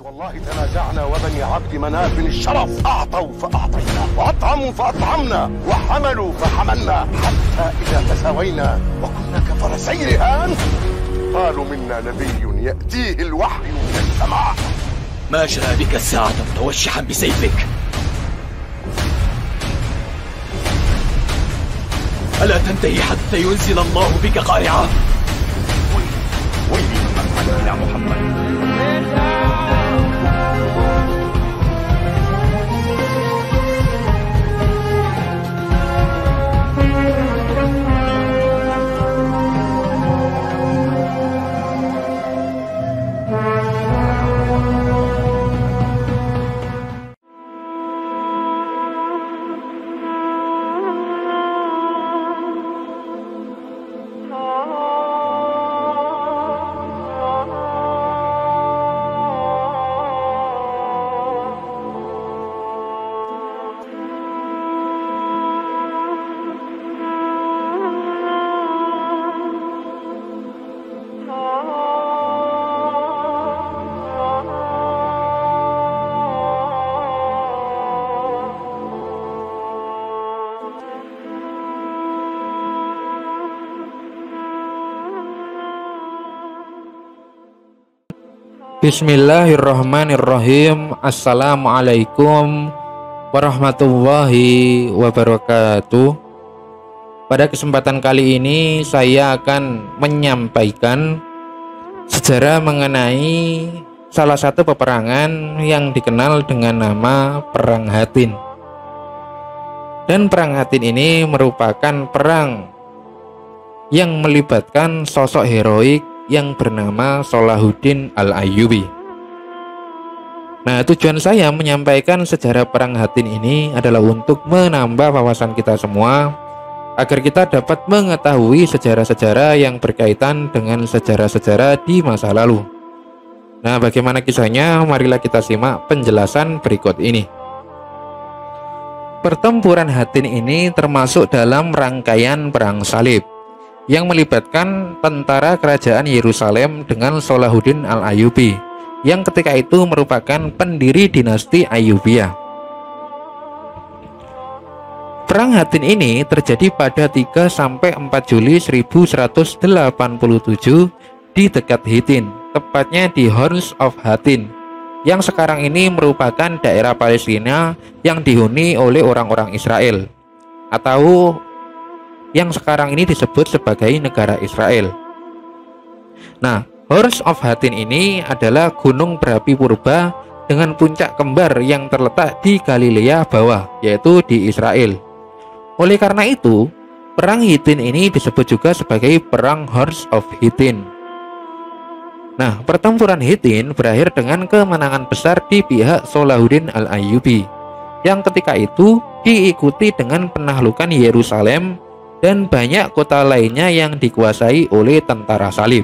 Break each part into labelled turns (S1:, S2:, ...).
S1: والله تنازعنا وبني عبد مناف الشرف أعطوا فأعطينا وأطعموا فأطعمنا وحملوا فحملنا حتى إذا تساوينا وكنا كفرسي رهان قالوا منا نبي يأتيه الوحي من السماء.
S2: ما جاء بك الساعة متوشحا بسيفك؟ ألا تنتهي حتى ينزل الله بك قارعة؟
S1: ويلي من فعل إلى محمد.
S3: Bismillahirrahmanirrahim. Assalamualaikum warahmatullahi wabarakatuh. Pada kesempatan kali ini saya akan menyampaikan sejarah mengenai salah satu peperangan yang dikenal dengan nama Perang Hattin. Dan Perang Hattin ini merupakan perang yang melibatkan sosok heroik yang bernama Salahuddin Al-Ayyubi. Nah, tujuan saya menyampaikan sejarah Perang Hattin ini adalah untuk menambah wawasan kita semua agar kita dapat mengetahui sejarah-sejarah yang berkaitan dengan sejarah-sejarah di masa lalu. Nah, bagaimana kisahnya? Marilah kita simak penjelasan berikut ini. Pertempuran Hattin ini termasuk dalam rangkaian Perang Salib yang melibatkan tentara kerajaan Yerusalem dengan Salahuddin Al-Ayyubi yang ketika itu merupakan pendiri dinasti Ayyubiyah. Perang Hattin ini terjadi pada 3-4 Juli 1187 di dekat Hittin, tepatnya di Horns of Hattin, yang sekarang ini merupakan daerah Palestina yang dihuni oleh orang-orang Israel, atau yang sekarang ini disebut sebagai negara Israel. Nah, Horns of Hattin ini adalah gunung berapi purba dengan puncak kembar yang terletak di Galilea bawah, yaitu di Israel. Oleh karena itu, Perang Hittin ini disebut juga sebagai Perang Horns of Hittin. Nah, pertempuran Hittin berakhir dengan kemenangan besar di pihak Salahuddin Al-Ayyubi, yang ketika itu diikuti dengan penaklukan Yerusalem dan banyak kota lainnya yang dikuasai oleh tentara salib.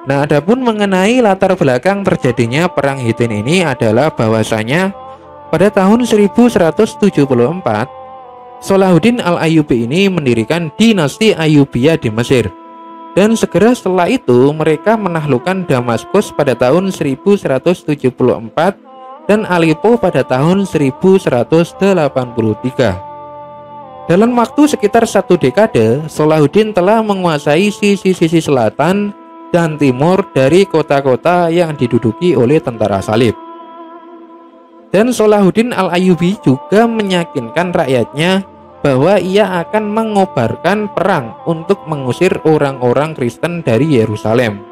S3: Nah, adapun mengenai latar belakang terjadinya Perang Hittin ini adalah bahwasanya pada tahun 1174 Salahuddin Al-Ayyubi ini mendirikan dinasti Ayyubiyah di Mesir. Dan segera setelah itu mereka menaklukkan Damaskus pada tahun 1174 dan Aleppo pada tahun 1183. Dalam waktu sekitar 1 dekade, Salahuddin telah menguasai sisi-sisi selatan dan timur dari kota-kota yang diduduki oleh tentara salib. Dan Salahuddin Al-Ayyubi juga meyakinkan rakyatnya bahwa ia akan mengobarkan perang untuk mengusir orang-orang Kristen dari Yerusalem.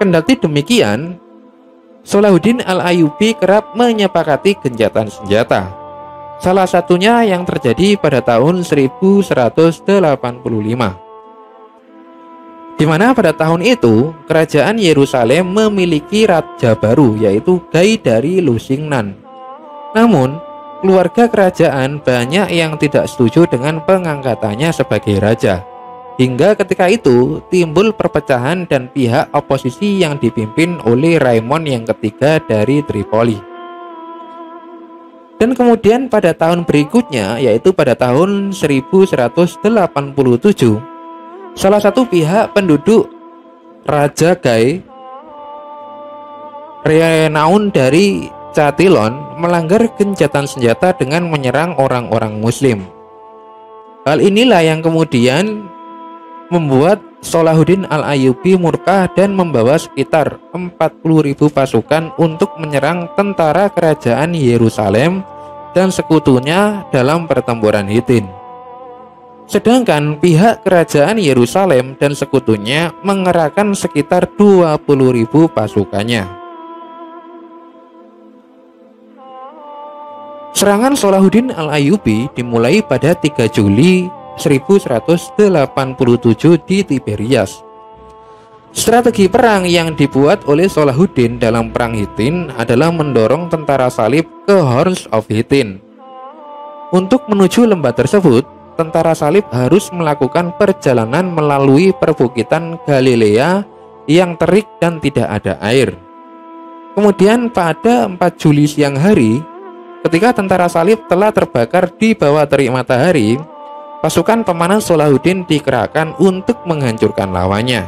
S3: Kendati demikian, Salahuddin Al-Ayyubi kerap menyepakati gencatan senjata. Salah satunya yang terjadi pada tahun 1185, di mana pada tahun itu kerajaan Yerusalem memiliki raja baru, yaitu Gai dari Lusignan. Namun, keluarga kerajaan banyak yang tidak setuju dengan pengangkatannya sebagai raja. Hingga ketika itu timbul perpecahan dan pihak oposisi yang dipimpin oleh Raimon yang ketiga dari Tripoli. Dan kemudian pada tahun berikutnya, yaitu pada tahun 1187, salah satu pihak penduduk Raja Gai Renaun dari Chatillon melanggar gencatan senjata dengan menyerang orang-orang muslim. Hal inilah yang kemudian membuat Salahuddin Al-Ayyubi murka dan membawa sekitar 40.000 pasukan untuk menyerang tentara kerajaan Yerusalem dan sekutunya dalam pertempuran Hittin. Sedangkan pihak kerajaan Yerusalem dan sekutunya mengerahkan sekitar 20.000 pasukannya. Serangan Salahuddin Al-Ayyubi dimulai pada 3 Juli 1187 di Tiberias. Strategi perang yang dibuat oleh Salahuddin dalam perang Hittin adalah mendorong tentara salib ke Horns of Hittin. Untuk menuju lembah tersebut, tentara salib harus melakukan perjalanan melalui perbukitan Galilea yang terik dan tidak ada air. Kemudian pada 4 Juli siang hari, ketika tentara salib telah terbakar di bawah terik matahari, pasukan pemanah Salahuddin dikerahkan untuk menghancurkan lawannya.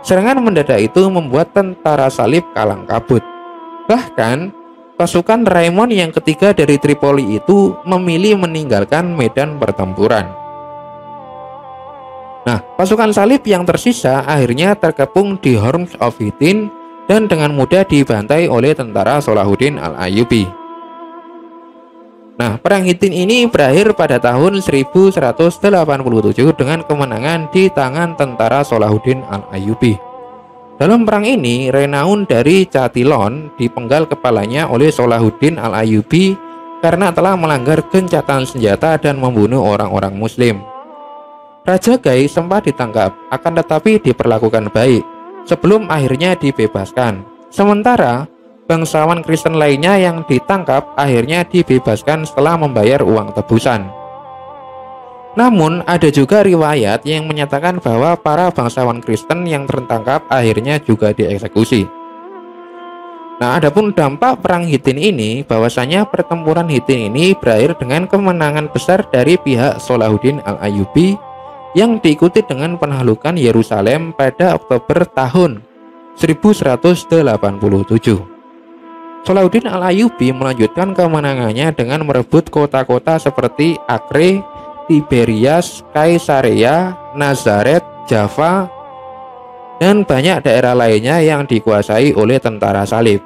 S3: Serangan mendadak itu membuat tentara salib kalang kabut. Bahkan, pasukan Raimon yang ketiga dari Tripoli itu memilih meninggalkan medan pertempuran. Nah, pasukan salib yang tersisa akhirnya terkepung di Horns of Hittin dan dengan mudah dibantai oleh tentara Salahuddin Al-Ayyubi. Nah, perang Hittin ini berakhir pada tahun 1187 dengan kemenangan di tangan tentara Salahuddin Al-Ayyubi. Dalam perang ini, Renaun dari Chatillon dipenggal kepalanya oleh Salahuddin Al-Ayyubi karena telah melanggar gencatan senjata dan membunuh orang-orang muslim. Raja Gai sempat ditangkap, akan tetapi diperlakukan baik sebelum akhirnya dibebaskan. Sementara bangsawan Kristen lainnya yang ditangkap akhirnya dibebaskan setelah membayar uang tebusan. Namun ada juga riwayat yang menyatakan bahwa para bangsawan Kristen yang tertangkap akhirnya juga dieksekusi. Nah, adapun dampak perang Hittin ini, bahwasanya pertempuran Hittin ini berakhir dengan kemenangan besar dari pihak Salahuddin Al-Ayyubi yang diikuti dengan penaklukan Yerusalem pada Oktober tahun 1187. Salahuddin Al-Ayyubi melanjutkan kemenangannya dengan merebut kota-kota seperti Acre, Tiberias, Kaisarea, Nazaret, Java, dan banyak daerah lainnya yang dikuasai oleh tentara salib.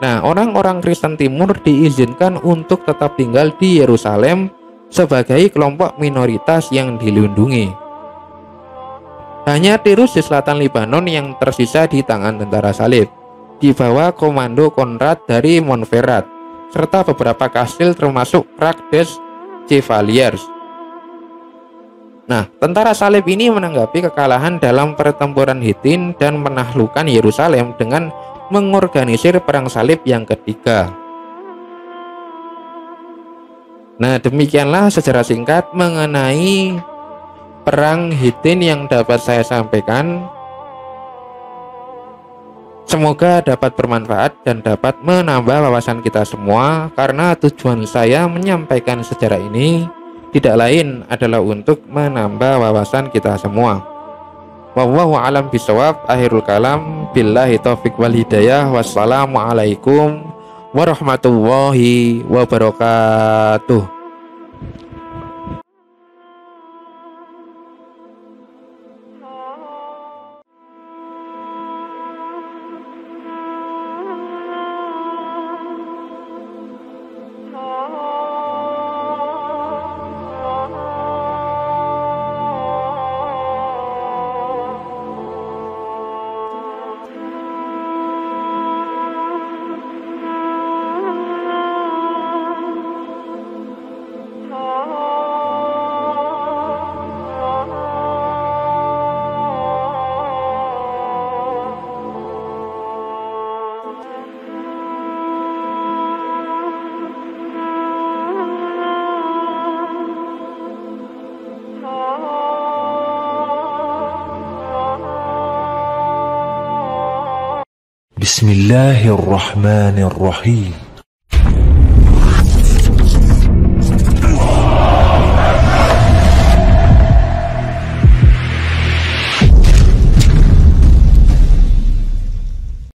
S3: Nah, orang-orang Kristen Timur diizinkan untuk tetap tinggal di Yerusalem sebagai kelompok minoritas yang dilindungi. Hanya Tirus di selatan Lebanon yang tersisa di tangan tentara salib, di bawah komando Konrad dari Montferrat, serta beberapa kastil termasuk Krag des Chevaliers. Nah, tentara salib ini menanggapi kekalahan dalam pertempuran Hittin dan menaklukkan Yerusalem dengan mengorganisir perang salib yang ketiga. Nah, demikianlah sejarah singkat mengenai perang Hittin yang dapat saya sampaikan. Semoga dapat bermanfaat dan dapat menambah wawasan kita semua, karena tujuan saya menyampaikan sejarah ini tidak lain adalah untuk menambah wawasan kita semua. Wallahu a'lam bishawab. Akhirul kalam, billahi taufiq wal hidayah. Wassalamualaikum warahmatullahi wabarakatuh.
S4: بسم الله الرحمن الرحيم